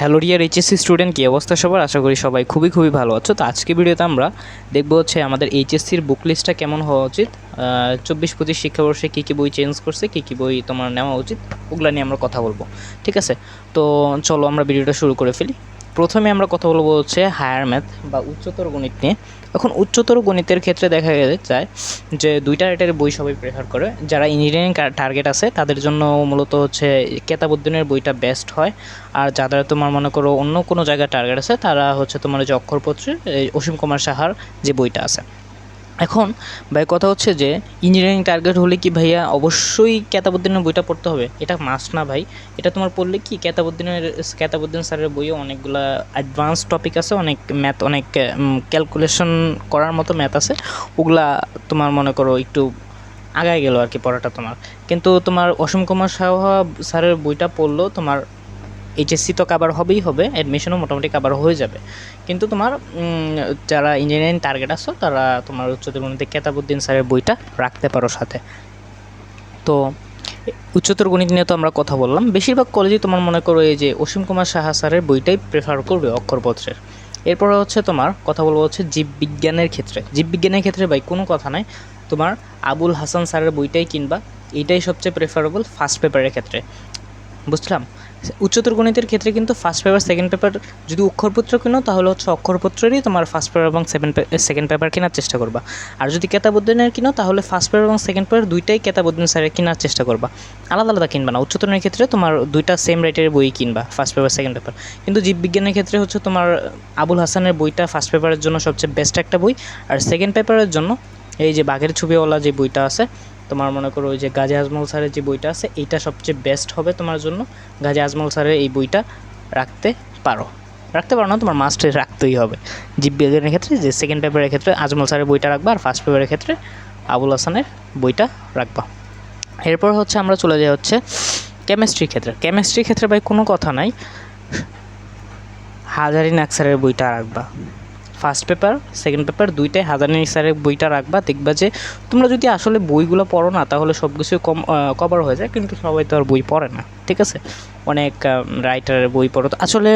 Hello dear HSC student, কী অবস্থা সবার? আশা করি সবাই খুবই ভালো আছো। তো আজকে ভিডিওতে আমরা দেখবো হচ্ছে আমাদের এইচএসসির বুক লিস্টটা কেমন হওয়া উচিত, 24-25 শিক্ষাবর্ষে কী কী বই চেঞ্জ করছে, কী কী বই তোমার নেওয়া উচিত, ওগুলো নিয়ে আমরা কথা বলবো। ঠিক আছে, তো চলো আমরা ভিডিওটা শুরু করে ফেলি। প্রথমে আমরা কথা বলবো হচ্ছে হায়ার ম্যাথ বা উচ্চতর গণিত নিয়ে। এখন উচ্চতর গণিতের ক্ষেত্রে দেখা যায় যে দুইটা রাইটারের বই সবাই প্রেফার করে। যারা ইঞ্জিনিয়ারিং টার্গেট আছে তাদের জন্য মূলত হচ্ছে কেতাবউদ্দিনের বইটা বেস্ট হয়। আর যাদের তোমার মনে করো অন্য কোনো জায়গায় টার্গেট আছে তারা হচ্ছে তোমার যে অক্ষরপত্রের অসীম কুমার সাহার যে বইটা আছে। এখন ভাই কথা হচ্ছে যে ইঞ্জিনিয়ারিং টার্গেট হলে কি ভাইয়া অবশ্যই কেতাবউদ্দিনের বইটা পড়তে হবে? এটা মাস্ট না ভাই। এটা তোমার পড়লে কি কেতাবউদ্দিন স্যারের বইও অনেকগুলা অ্যাডভান্স টপিক আছে, অনেক ম্যাথ, অনেক ক্যালকুলেশন করার মতো ম্যাথ আছে। ওগুলা তোমার মনে করো একটু আগায় গেল আর কি পড়াটা তোমার। কিন্তু তোমার অসীম কুমার সাহা স্যারের বইটা পড়লেও তোমার এইচএসসি তো কাভার হবেই হবে, অ্যাডমিশনও মোটামুটি কাভার হয়ে যাবে। কিন্তু তোমার যারা ইঞ্জিনিয়ারিং টার্গেট আসো তারা তোমার উচ্চতর গণিতে কেতাবউদ্দিন স্যারের বইটা রাখতে পারো সাথে। তো উচ্চতর গণিত নিয়ে তো আমরা কথা বললাম। বেশিরভাগ কলেজে তোমার মনে করো এই যে অসীম কুমার সাহা স্যারের বইটাই প্রেফার করবে অক্ষরপত্রের। এরপরে হচ্ছে তোমার কথা বলবো হচ্ছে জীববিজ্ঞানের ক্ষেত্রে। জীববিজ্ঞানের ক্ষেত্রে ভাই কোনো কথা নাই, তোমার আবুল হাসান স্যারের বইটাই কিনবা, এইটাই সবচেয়ে প্রেফারেবল ফার্স্ট পেপারের ক্ষেত্রে। বুঝলাম। উচ্চতর গণিতের ক্ষেত্রে কিন্তু ফার্স্ট পেপার সেকেন্ড পেপার যদি অক্ষরপত্র কিনো তাহলে হচ্ছে অক্ষরপত্রেরই তোমার ফার্স্ট পেপার এবং সেকেন্ড পেপার কেনার চেষ্টা করবা। আর যদি কেতাবউদ্দিনের কিনো তাহলে ফার্স্ট পেপার এবং সেকেন্ড পেপার দুইটাই কেতাবউদ্দিন স্যারের কেনার চেষ্টা করবা, আলাদা আলাদা কিনবা না। উচ্চতরের ক্ষেত্রে তোমার দুইটা সেম রাইটারের বই কিনবা, ফার্স্ট পেপার সেকেন্ড পেপার। কিন্তু জীববিজ্ঞানের ক্ষেত্রে হচ্ছে তোমার আবুল হাসানের বইটা ফার্স্ট পেপারের জন্য সবচেয়ে বেস্ট একটা বই। আর সেকেন্ড পেপারের জন্য এই যে বাঘের ছবিওয়ালা যে বইটা আছে তোমার মনে করো ওই যে গাজী আজমল স্যারের যে বইটা আছে এইটা সবচেয়ে বেস্ট হবে তোমার জন্য। গাজী আজমল স্যারের এই বইটা রাখতে পারো না, তোমার মাস্টে রাখতেই হবে। জীববিজ্ঞানের ক্ষেত্রে যে সেকেন্ড পেপারের ক্ষেত্রে আজমল স্যারের বইটা রাখবা, আর ফার্স্ট পেপারের ক্ষেত্রে আবুল হাসানের বইটা রাখবা। এরপর হচ্ছে আমরা চলে যাই হচ্ছে কেমিস্ট্রির ক্ষেত্রে। কেমিস্ট্রির ক্ষেত্রে ভাই কোনো কথা নাই, হাজারিনাগ স্যারের বইটা রাখবা। ফার্স্ট পেপার সেকেন্ড পেপার দুইটাই হাজারিনাগ স্যারের বইটা রাখবা। দেখবা যে তোমরা যদি আসলে বইগুলো পড়ো না তাহলে সব কিছু কভার হয়ে যায়, কিন্তু সবাই তো আর বই পড়ে না। ঠিক আছে, অনেক রাইটারের বই পড়ো। তো আসলে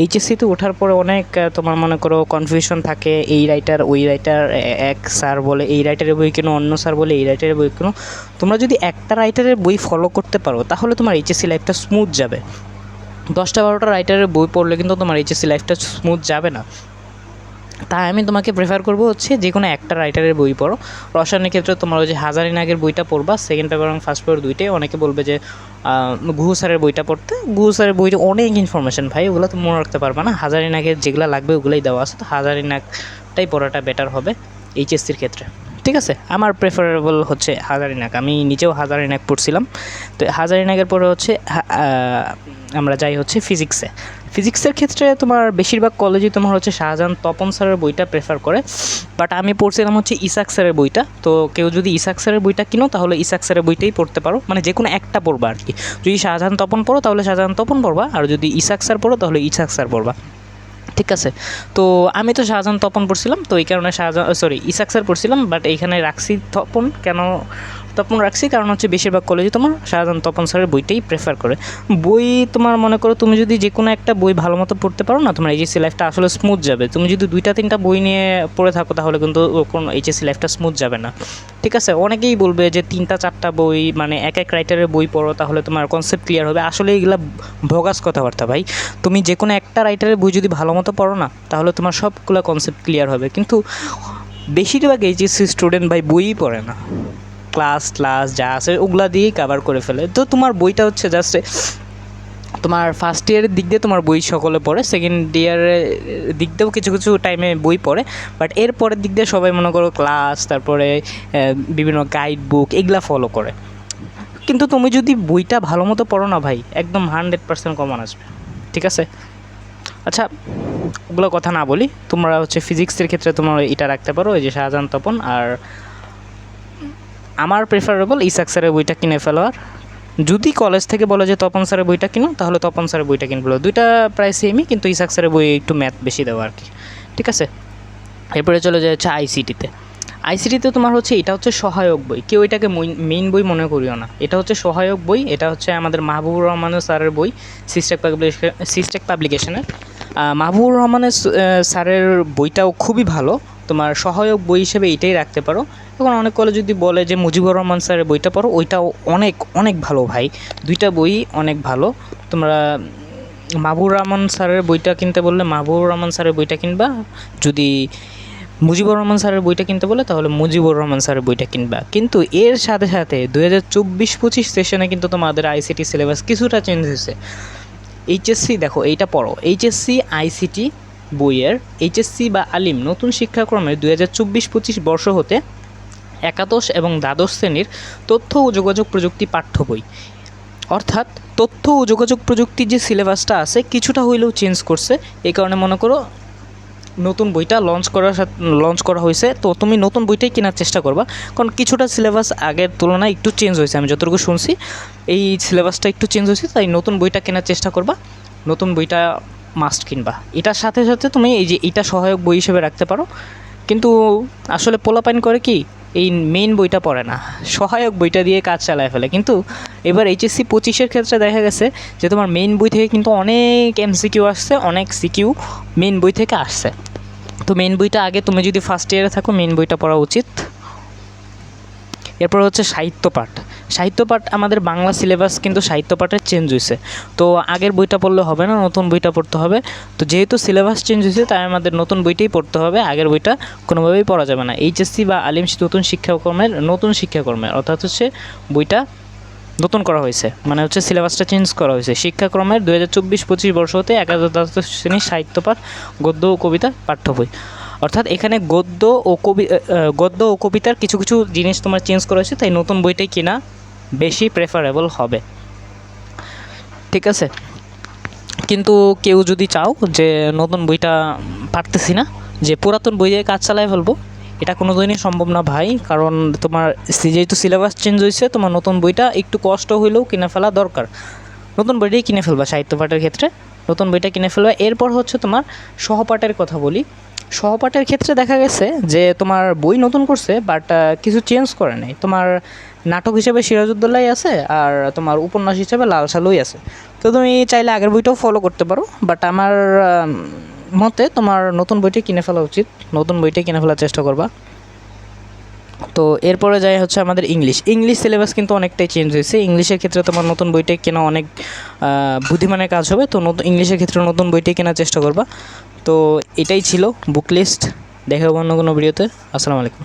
এইচএসসিতে ওঠার পরে অনেক তোমার মনে করো কনফিউশন থাকে, এই রাইটার ওই রাইটার, এক স্যার বলে এই রাইটারের বই কেন, অন্য স্যার বলে এই রাইটারের বই কেন। তোমরা যদি একটা রাইটারের বই ফলো করতে পারো তাহলে তোমার এইচএসসি লাইফটা স্মুথ যাবে। 10-12টা রাইটারের বই পড়লে কিন্তু তোমার এইচএসসি লাইফটা স্মুথ যাবে না। তাই আমি তোমাকে প্রেফার করবো হচ্ছে যে কোনো একটা রাইটারের বই পড়ো। রসায়নের ক্ষেত্রে তোমার ওই যে হাজারিনাগের বইটা পড়বা, সেকেন্ড পেপার এবং ফার্স্ট পেপার দুইটাই। অনেকে বলবে যে গুহু স্যারের বইটা পড়তে, গুহু স্যারের বইটা অনেক ইনফরমেশন ভাই, ওগুলো তো মনে রাখতে পারবে না। হাজারিনাগের যেগুলো লাগবে ওগুলোই দেওয়া আছে, তো হাজারিনাগটাই পড়াটা বেটার হবে এইচএসসির ক্ষেত্রে। ঠিক আছে, আমার প্রেফারেবল হচ্ছে হাজারিনাগ। আমি নিজেও হাজারিনাগ পড়ছিলাম। তো হাজারিনাগের পরে হচ্ছে আমরা যাই হচ্ছে ফিজিক্সে। ফিজিক্সের ক্ষেত্রে তোমার বেশিরভাগ কলেজে তোমার হচ্ছে শাহজাহান তপন স্যারের বইটা প্রেফার করে, বাট আমি পড়ছিলাম হচ্ছে ইসাক স্যারের বইটা। তো কেউ যদি ইসাক স্যারের বইটা কিনো তাহলে ইসাক স্যারের বইটাই পড়তে পারো, মানে যে কোনো একটা পড়বা আর কি। যদি শাহজাহান তপন পড়ো তাহলে শাহজাহান তপন পড়বা, আর যদি ইসাক স্যার পড়ো তাহলে ইসাক স্যার পড়বা। ঠিক আছে, তো আমি তো শাহজাহান তপন পড়ছিলাম, তো এই কারণে ইসাক স্যার পড়ছিলাম। বাট এইখানে রাখছি তপন, কেন তপন রাখছি কারণ হচ্ছে বেশিরভাগ কলেজে তোমার শাহজাহান তপন স্যারের বইটাই প্রেফার করে। বই তোমার মনে করো তুমি যদি যে কোনো একটা বই ভালো মতো পড়তে পারো না, তোমার এইচএসসি লাইফটা আসলে স্মুথ যাবে। তুমি যদি 2-3টা বই নিয়ে পড়ে থাকো তাহলে কিন্তু কোনো এইচএসসি লাইফটা স্মুথ যাবে না। ঠিক আছে, অনেকেই বলবে যে 3-4টা বই মানে এক রাইটারের বই পড়ো তাহলে তোমার কনসেপ্ট ক্লিয়ার হবে। আসলে এইগুলা ভগাস কথাবার্তা ভাই। তুমি যে কোনো একটা রাইটারের বই যদি ভালো মতো পড়ো না তাহলে তোমার সবগুলো কনসেপ্ট ক্লিয়ার হবে। কিন্তু বেশিরভাগ এইচএসসি স্টুডেন্ট ভাই বইই পড়ে না, ক্লাস যা আছে ওগুলা দিয়েই কাভার করে ফেলে। তো তোমার বইটা হচ্ছে জাস্ট তোমার ফার্স্ট ইয়ারের দিক দিয়ে তোমার বই সকলে পড়ে, সেকেন্ড ইয়ারের দিক দিয়েও কিছু কিছু টাইমে বই পড়ে, বাট এর পরের দিক দিয়ে সবাই মনে করো ক্লাস, তারপরে বিভিন্ন গাইড বুক এগুলা ফলো করে। কিন্তু তুমি যদি বইটা ভালো মতো পড়ো না ভাই, একদম 100% কমন আসবে। ঠিক আছে, আচ্ছা ওগুলো কথা না বলি, তোমরা হচ্ছে ফিজিক্সের ক্ষেত্রে তোমরা এটা রাখতে পারো ওই যে শাহজাহান তপন। আর আমার প্রেফারেবল ইসাক স্যারের বইটা কিনে ফেলোয়ার। যদি কলেজ থেকে বলে যে তপন স্যারের বইটা কিনো তাহলে তপন স্যারের বইটা কিনবো। দুইটা প্রায় সেমই, কিন্তু ইসাক স্যারের বই একটু ম্যাথ বেশি দেওয়া আর কি। ঠিক আছে, এরপরে চলে যায় হচ্ছে আইসিটিতে। আইসিটিতে তোমার হচ্ছে এটা হচ্ছে সহায়ক বই, কেউ এটাকে মেইন বই মনে করিও না, এটা হচ্ছে সহায়ক বই। এটা হচ্ছে আমাদের মাহবুবুর রহমানের স্যারের বই, সিস্টেক পাবলিকেশনের। মাহবুবুর রহমানের স্যারের বইটাও খুবই ভালো, তোমার সহায়ক বই হিসেবে এইটাই রাখতে পারো। এখন অনেক কলেজ যদি বলে যে মুজিবুর রহমান স্যারের বইটা পড়ো, ওইটাও অনেক অনেক ভালো ভাই, দুইটা বই অনেক ভালো। তোমরা মাহবুবুর রহমান স্যারের বইটা কিনতে বললে মাহবুবুর রহমান স্যারের বইটা কিনবা, যদি মুজিবুর রহমান স্যারের বইটা কিনতে বলে তাহলে মুজিবুর রহমান স্যারের বইটা কিনবা। কিন্তু এর সাথে সাথে 2024-25 সেশনে কিন্তু তোমাদের আইসিটি সিলেবাস কিছুটা চেঞ্জ হয়েছে। এইচএসসি দেখো এইটা পড়ো, এইচএসসি আইসিটি বইয়ের এইচএসসি বা আলিম নতুন শিক্ষাক্রমের 2024-25 বর্ষ হতে একাদশ এবং দ্বাদশ শ্রেণীর তথ্য ও যোগাযোগ প্রযুক্তি পাঠ্য বই, অর্থাৎ তথ্য ও যোগাযোগ প্রযুক্তির যে সিলেবাসটা আছে কিছুটা হইলেও চেঞ্জ করছে। এই কারণে মনে করো নতুন বইটা লঞ্চ করা হয়েছে, তো তুমি নতুন বইটাই কেনার চেষ্টা করবা, কারণ কিছুটা সিলেবাস আগের তুলনায় একটু চেঞ্জ হয়েছে। আমি যতটুকু শুনছি এই সিলেবাসটা একটু চেঞ্জ হয়েছে, তাই নতুন বইটা কেনার চেষ্টা করবা, নতুন বইটা মাস্ট কিনবা। এটার সাথে সাথে তুমি এই যে এটা সহায়ক বই হিসেবে রাখতে পারো। কিন্তু আসলে পোলাপাইন করে কি, এই মেইন বইটা পড়ে না, সহায়ক বইটা দিয়ে কাজ চালায় ফেলে। কিন্তু এবার এইচএসসি 25-এর ক্ষেত্রে দেখা গেছে যে তোমার মেইন বই থেকে কিন্তু অনেক এমসিকিউ আসছে, অনেক সিকিউ মেইন বই থেকে আসছে। তো মেইন বইটা আগে তুমি যদি ফার্স্ট ইয়ারে থাকো মেইন বইটা পড়া উচিত। এরপর হচ্ছে সাহিত্যপাঠ আমাদের বাংলা সিলেবাস কিন্তু সাহিত্যপাঠের চেঞ্জ হয়েছে, তো আগের বইটা পড়লে হবে না, নতুন বইটা পড়তে হবে। তো যেহেতু সিলেবাস চেঞ্জ হয়েছে তাই আমাদের নতুন বইটাই পড়তে হবে, আগের বইটা কোনোভাবেই পড়া যাবে না। এইচএসসি বা আলিম নতুন শিক্ষাক্রমের অর্থাৎ হচ্ছে বইটা নতুন করা হয়েছে, মানে হচ্ছে সিলেবাসটা চেঞ্জ করা হয়েছে। শিক্ষাক্রমের 2024-25 বর্ষ হতে একাদশ দ্বাদশ শ্রেণীর সাহিত্যপাঠ গদ্য ও কবিতা পাঠ্য বই, অর্থাৎ এখানে গদ্য ও কবিতার কিছু কিছু জিনিস তোমার চেঞ্জ করা হয়েছে, তাই নতুন বইটাই কিনা বেশি প্রেফারেবল হবে, ঠিক আছে। কিন্তু কেউ যদি চাও যে নতুন বইটা পারতেছি না, যে পুরাতন বই দিয়ে কাজ চালায় ফেলবো, এটা কোনো দিনই সম্ভব না ভাই, কারণ তোমার যেহেতু সিলেবাস চেঞ্জ হয়েছে তোমার নতুন বইটা একটু কষ্ট হইলেও কিনে ফেলা দরকার। নতুন বইটাই কিনে ফেলবা সাহিত্য পাঠের ক্ষেত্রে, নতুন বইটা কিনে ফেলবা। এরপর হচ্ছে তোমার সহপাঠের কথা বলি। সহপাঠের ক্ষেত্রে দেখা গেছে যে তোমার বই নতুন করছে বাট কিছু চেঞ্জ করে নাই। তোমার নাটক হিসেবে সিরাজউদ্দৌলাই আছে আর তোমার উপন্যাস হিসেবে লাল সালুই আছে। তো তুমি চাইলে আগের বইটাও ফলো করতে পারো, বাট আমার মতে তোমার নতুন বইটাই কিনে ফেলা উচিত, নতুন বইটাই কিনে ফেলার চেষ্টা করবা। তো এরপরে যাই হচ্ছে আমাদের ইংলিশ সিলেবাস কিন্তু অনেকটাই চেঞ্জ হয়েছে। ইংলিশের ক্ষেত্রে তোমার নতুন বইটাই কেনা অনেক বুদ্ধিমানের কাজ হবে, তো ইংলিশের ক্ষেত্রে নতুন বইটাই কেনার চেষ্টা করবা। তো এটাই ছিল বুক লিস্ট, দেখা হবে অন্য কোনো ভিডিওতে। আসসালামু আলাইকুম।